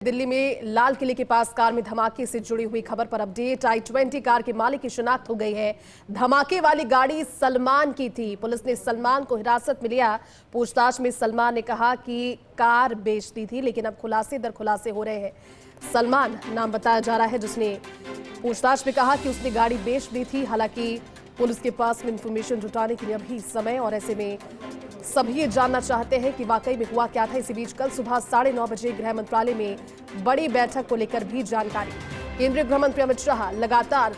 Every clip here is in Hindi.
दिल्ली में लाल किले के पास कार में धमाके से जुड़ी हुई खबर पर अपडेट। i-20 कार के मालिक की शिनाख्त हो गई है। धमाके वाली गाड़ी सलमान की थी। पुलिस ने सलमान को हिरासत में लिया। पूछताछ में सलमान ने कहा कि कार बेचती थी, लेकिन अब खुलासे दर खुलासे हो रहे हैं। सलमान नाम बताया जा रहा है जिसने पूछताछ में कहा कि उसने गाड़ी बेच दी थी। हालांकि पुलिस के पास में इंफॉर्मेशन जुटाने के लिए अभी समय और ऐसे में सभी ये जानना चाहते हैं कि वाकई में हुआ क्या था। इसी बीच कल सुबह 9:30 बजे गृह मंत्रालय में बड़ी बैठक को लेकर भी जानकारी। केंद्रीय गृह मंत्री अमित शाह लगातार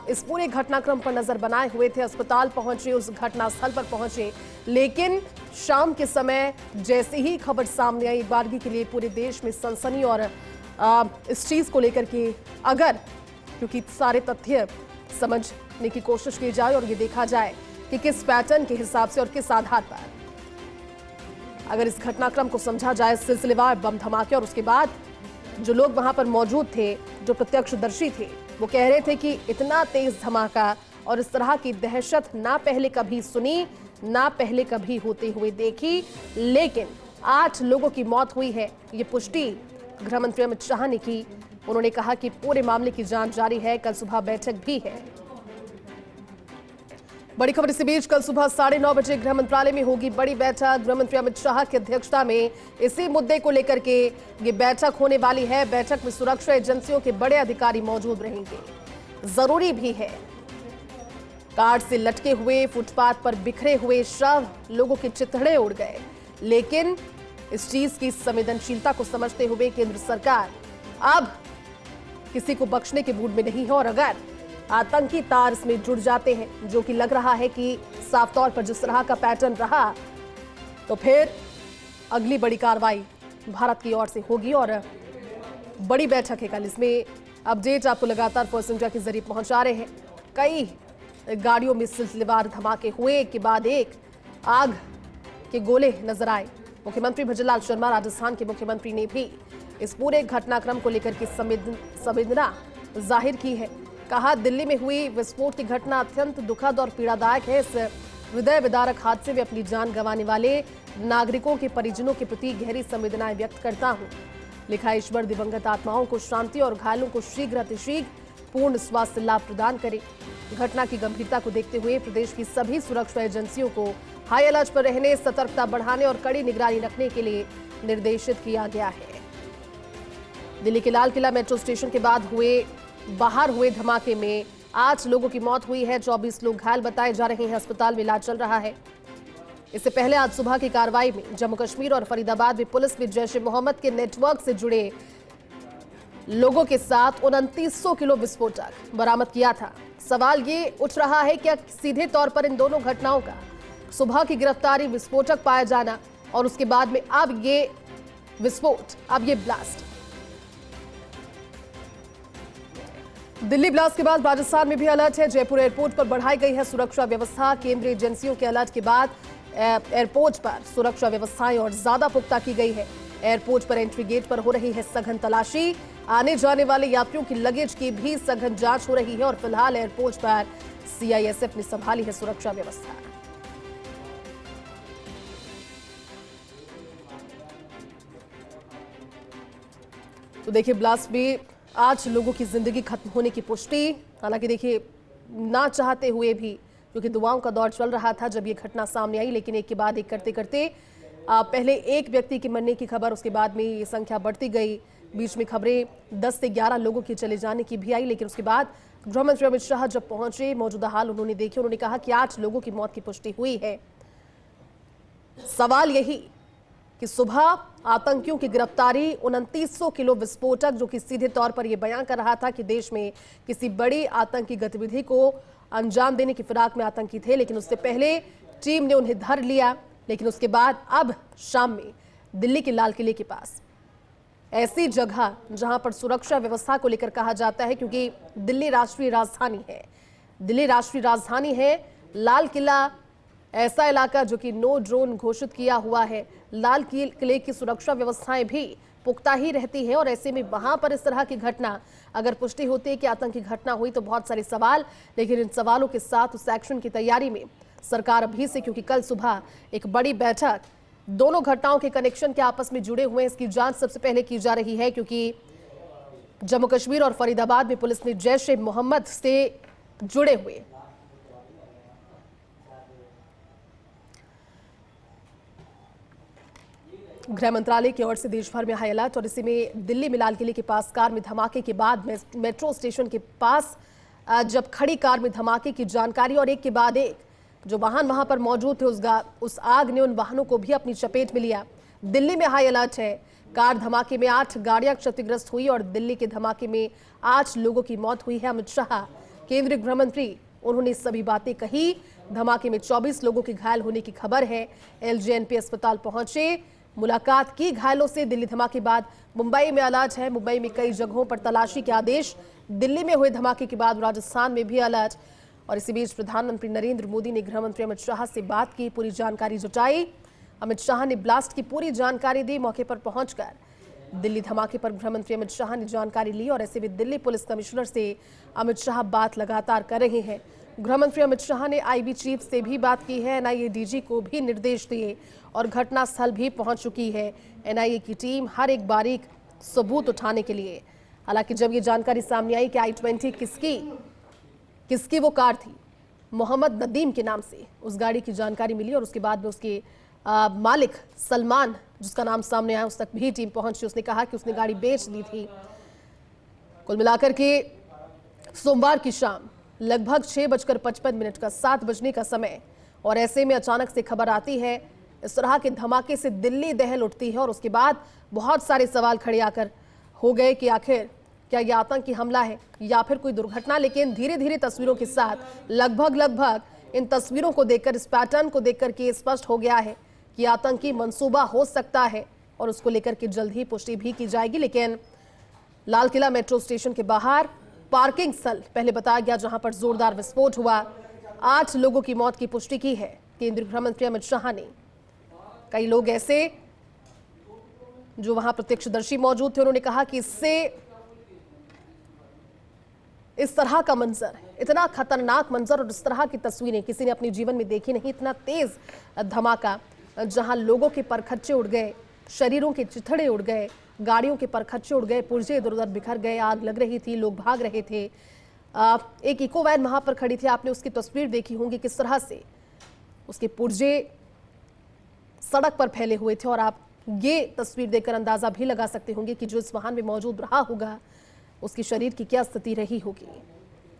इस पूरे घटनाक्रम पर नजर बनाए हुए थे। अस्पताल पहुंचे, उस घटनास्थल पर पहुंचे, लेकिन शाम के समय जैसे ही खबर सामने आई, एक बारगी के लिए पूरे देश में सनसनी और इस चीज को लेकर के क्योंकि सारे तथ्य समझने की कोशिश की जाए और ये देखा जाए कि किस पैटर्न के हिसाब से और किस आधार पर अगर इस घटनाक्रम को समझा जाए, सिलसिलेवार बम धमाके और उसके बाद जो लोग वहां पर मौजूद थे, जो प्रत्यक्षदर्शी थे, वो कह रहे थे कि इतना तेज धमाका और इस तरह की दहशत ना पहले कभी सुनी, ना पहले कभी होते हुए देखी। लेकिन 8 लोगों की मौत हुई है, ये पुष्टि गृह मंत्री अमित शाह ने की। उन्होंने कहा कि पूरे मामले की जांच जारी है। कल सुबह बैठक भी है। बड़ी खबर इसी बीच कल सुबह 9:30 बजे गृह मंत्रालय में होगी बड़ी बैठक। गृह मंत्री अमित शाह की अध्यक्षता में इसी मुद्दे को लेकर के ये बैठक होने वाली है। बैठक में सुरक्षा एजेंसियों के बड़े अधिकारी मौजूद रहेंगे। जरूरी भी है। कार से लटके हुए, फुटपाथ पर बिखरे हुए शव, लोगों के चिथड़े उड़ गए। लेकिन इस चीज की संवेदनशीलता को समझते हुए केंद्र सरकार अब किसी को बख्शने के मूड में नहीं है और अगर आतंकी तार इसमें जुड़ जाते हैं, जो कि लग रहा है कि साफ तौर पर जिस तरह का पैटर्न रहा, तो फिर अगली बड़ी कार्रवाई भारत की ओर से होगी। और बड़ी बैठक है कल। इसमें अपडेट आपको लगातार फर्स्ट इंडिया के जरिए पहुंचा रहे हैं। कई गाड़ियों में सिलसिलेवार धमाके हुए, एक के बाद एक आग के गोले नजर आए। मुख्यमंत्री भजनलाल शर्मा, राजस्थान के मुख्यमंत्री, ने भी इस पूरे घटनाक्रम को लेकर के संवेदना जाहिर की है। कहा, दिल्ली में हुई विस्फोट की घटना अत्यंत दुखद और पीड़ादायक है। इस हृदय विदारक हादसे में अपनी जान गंवाने वाले नागरिकों के परिजनों के प्रति गहरी संवेदनाएं व्यक्त करता हूं। लिखा, ईश्वर दिवंगत आत्माओं को शांति और घायलों को शीघ्र अतिशीघ्र पूर्ण स्वास्थ्य लाभ प्रदान करे। घटना की गंभीरता को देखते हुए प्रदेश की सभी सुरक्षा एजेंसियों को हाई अलर्ट पर रहने, सतर्कता बढ़ाने और कड़ी निगरानी रखने के लिए निर्देशित किया गया है। दिल्ली के लाल किला मेट्रो स्टेशन के बाद बाहर हुए धमाके में 8 लोगों की मौत हुई है। 24 लोग घायल बताए जा रहे हैं। अस्पताल में इलाज चल रहा है। इससे पहले आज सुबह की कार्रवाई में जम्मू कश्मीर और फरीदाबाद में पुलिस ने जैश-ए-मोहम्मद के नेटवर्क से जुड़े लोगों के साथ 2900 किलो विस्फोटक बरामद किया था। सवाल ये उठ रहा है, क्या सीधे तौर पर इन दोनों घटनाओं का, सुबह की गिरफ्तारी, विस्फोटक पाया जाना और उसके बाद में अब ये विस्फोट, अब ये ब्लास्ट। दिल्ली ब्लास्ट के बाद राजस्थान में भी अलर्ट है। जयपुर एयरपोर्ट पर बढ़ाई गई है सुरक्षा व्यवस्था। केंद्रीय एजेंसियों के अलर्ट के बाद एयरपोर्ट पर सुरक्षा व्यवस्थाएं और ज्यादा पुख्ता की गई है। एयरपोर्ट पर एंट्री गेट पर हो रही है सघन तलाशी। आने जाने वाले यात्रियों की लगेज की भी सघन जांच हो रही है और फिलहाल एयरपोर्ट पर सीआईएसएफ ने संभाली है सुरक्षा व्यवस्था। तो देखिए, ब्लास्ट में 8 लोगों की जिंदगी खत्म होने की पुष्टि। हालांकि देखिए, ना चाहते हुए भी, क्योंकि दुआओं का दौर चल रहा था जब ये घटना सामने आई, लेकिन एक के बाद एक करते करते पहले एक व्यक्ति के मरने की खबर, उसके बाद में ये संख्या बढ़ती गई। बीच में खबरें 10 से 11 लोगों के चले जाने की भी आई, लेकिन उसके बाद गृह मंत्री अमित शाह जब पहुंचे, मौजूदा हाल उन्होंने देखे। उन्होंने कहा कि 8 लोगों की मौत की पुष्टि हुई है। सवाल यही कि सुबह आतंकियों की गिरफ्तारी, 2900 किलो विस्फोटक, जो कि सीधे तौर पर यह बयान कर रहा था कि देश में किसी बड़ी आतंकी गतिविधि को अंजाम देने की फिराक में आतंकी थे, लेकिन उससे पहले टीम ने उन्हें धर लिया। लेकिन उसके बाद अब शाम में दिल्ली के लाल किले के पास, ऐसी जगह जहां पर सुरक्षा व्यवस्था को लेकर कहा जाता है, क्योंकि दिल्ली राष्ट्रीय राजधानी है, दिल्ली राष्ट्रीय राजधानी है। लाल किला ऐसा इलाका जो कि नो ड्रोन घोषित किया हुआ है। लाल किले की सुरक्षा व्यवस्थाएं भी पुख्ता ही रहती है और ऐसे में वहां पर इस तरह की घटना अगर पुष्टि होती है कि आतंकी घटना हुई, तो बहुत सारे सवाल। लेकिन इन सवालों के साथ उस एक्शन की तैयारी में सरकार अभी से, क्योंकि कल सुबह एक बड़ी बैठक दोनों घटनाओं के कनेक्शन क्या आपस में जुड़े हुए हैं, इसकी जांच सबसे पहले की जा रही है, क्योंकि जम्मू कश्मीर और फरीदाबाद में पुलिस ने जैश ए मोहम्मद से जुड़े हुए गृह मंत्रालय की ओर से देश भर में हाई अलर्ट। और इसी में दिल्ली में लाल किले के पास कार में धमाके के बाद मेट्रो स्टेशन के पास जब खड़ी कार में धमाके की जानकारी और एक के बाद एक जो वाहन वहां पर मौजूद थे उस आग ने उन वाहनों को भी अपनी चपेट में लिया। दिल्ली में हाई अलर्ट है। कार धमाके में 8 गाड़ियां क्षतिग्रस्त हुई और दिल्ली के धमाके में 8 लोगों की मौत हुई है। अमित शाह केंद्रीय गृह मंत्री, उन्होंने सभी बातें कही। धमाके में 24 लोगों के घायल होने की खबर है। एलजेएनपी अस्पताल पहुंचे, मुलाकात की घायलों से। दिल्ली धमाके बाद मुंबई में अलर्ट है। मुंबई में कई जगहों पर तलाशी के आदेश। दिल्ली में हुए धमाके के बाद राजस्थान में भी अलर्ट। और इसी बीच प्रधानमंत्री नरेंद्र मोदी ने गृह मंत्री अमित शाह से बात की, पूरी जानकारी जुटाई। अमित शाह ने ब्लास्ट की पूरी जानकारी दी। मौके पर पहुंचकर दिल्ली धमाके पर गृह मंत्री अमित शाह ने जानकारी ली और ऐसे में दिल्ली पुलिस कमिश्नर से अमित शाह बात लगातार कर रहे हैं। गृह मंत्री अमित शाह ने आईबी चीफ से भी बात की है। एनआईए डीजी को भी निर्देश दिए और घटनास्थल भी पहुंच चुकी है एनआईए की टीम हर एक बारीक सबूत उठाने के लिए। हालांकि जब ये जानकारी सामने आई कि i20 किसकी वो कार थी, मोहम्मद नदीम के नाम से उस गाड़ी की जानकारी मिली और उसके बाद में उसके मालिक सलमान, जिसका नाम सामने आया, उस तक भी टीम पहुंची। उसने कहा कि उसने गाड़ी बेच दी थी। कुल मिलाकर के सोमवार की शाम लगभग 6:55 का 7 बजने का समय, और ऐसे में अचानक से खबर आती है। इस तरह के धमाके से दिल्ली दहल उठती है और उसके बाद बहुत सारे सवाल खड़े आकर हो गए कि आखिर क्या यह आतंकी हमला है या फिर कोई दुर्घटना। लेकिन धीरे धीरे तस्वीरों के साथ लगभग इन तस्वीरों को देखकर, इस पैटर्न को देखकर के स्पष्ट हो गया है कि आतंकी मंसूबा हो सकता है और उसको लेकर के जल्द ही पुष्टि भी की जाएगी। लेकिन लाल किला मेट्रो स्टेशन के बाहर पार्किंग स्थल पहले बताया गया, जहां पर जोरदार विस्फोट हुआ। 8 लोगों की मौत की पुष्टि की है केंद्रीय गृह मंत्री अमित शाह ने। कई लोग ऐसे जो वहां प्रत्यक्षदर्शी मौजूद थे, उन्होंने कहा कि इस तरह का मंजर, इतना खतरनाक मंजर और इस तरह की तस्वीरें किसी ने अपने जीवन में देखी नहीं। इतना तेज धमाका जहां लोगों के परखच्चे उड़ गए, शरीरों के चिथड़े उड़ गए, गाड़ियों के परखच्चे उड़ गए, पुर्जे इधर उधर बिखर गए, आग लग रही थी, लोग भाग रहे थे। एक इको वैन वहां पर खड़ी थी, आपने उसकी तस्वीर देखी होंगी किस तरह से उसके पुर्जे सड़क पर फैले हुए थे। और आप ये तस्वीर देखकर अंदाजा भी लगा सकते होंगे कि जो इस वाहन में मौजूद रहा होगा उसकी शरीर की क्या स्थिति रही होगी।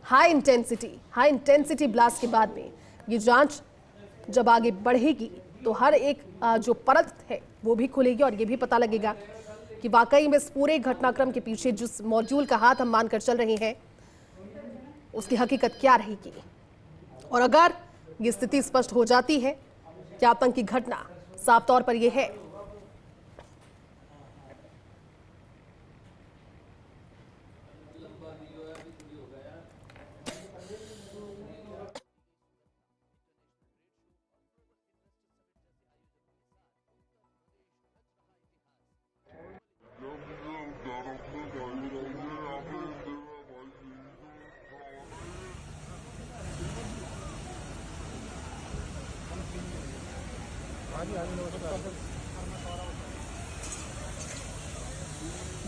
हाई इंटेंसिटी ब्लास्ट के बाद में ये जांच जब आगे बढ़ेगी तो हर एक जो परत है वो भी खुलेगी और ये भी पता लगेगा कि वाकई में इस पूरे घटनाक्रम के पीछे जिस मॉड्यूल का हाथ हम मानकर चल रहे हैं उसकी हकीकत क्या रहेगी। और अगर ये स्थिति स्पष्ट हो जाती है कि आतंकी घटना साफ तौर पर यह है,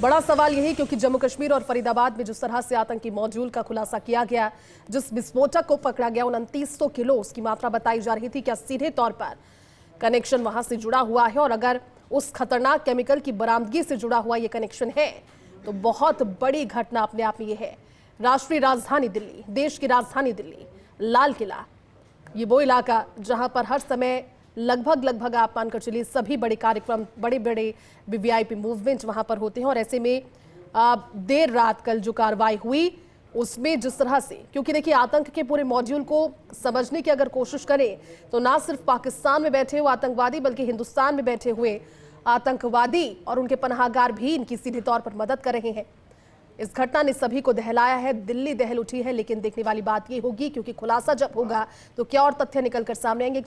बड़ा सवाल यही, क्योंकि जम्मू कश्मीर और फरीदाबाद में जिस तरह से आतंकी मॉड्यूल का खुलासा किया गया, जिस विस्फोटक को पकड़ा गया, 2900 किलो उसकी मात्रा बताई जा रही थी। क्या सीधे तौर पर कनेक्शन वहां से जुड़ा हुआ है? और अगर उस खतरनाक केमिकल की बरामदगी से जुड़ा हुआ ये कनेक्शन है तो बहुत बड़ी घटना अपने आप में ये है। राष्ट्रीय राजधानी दिल्ली, देश की राजधानी दिल्ली, लाल किला, ये वो इलाका जहां पर हर समय लगभग आप मानकर चलिए सभी बड़े कार्यक्रम, बड़े वीवीआईपी मूवमेंट वहां पर होते हैं। और ऐसे में देर रात कल जो कार्रवाई हुई उसमें जिस तरह से, क्योंकि देखिए आतंक के पूरे मॉड्यूल को समझने की अगर कोशिश करें तो ना सिर्फ पाकिस्तान में बैठे हुए आतंकवादी बल्कि हिंदुस्तान में बैठे हुए आतंकवादी और उनके पनाहगार भी इनकी सीधे तौर पर मदद कर रहे हैं। इस घटना ने सभी को दहलाया है, दिल्ली दहल उठी है। लेकिन देखने वाली बात ये होगी, क्योंकि खुलासा जब होगा तो क्या और तथ्य निकलकर सामने आएंगे।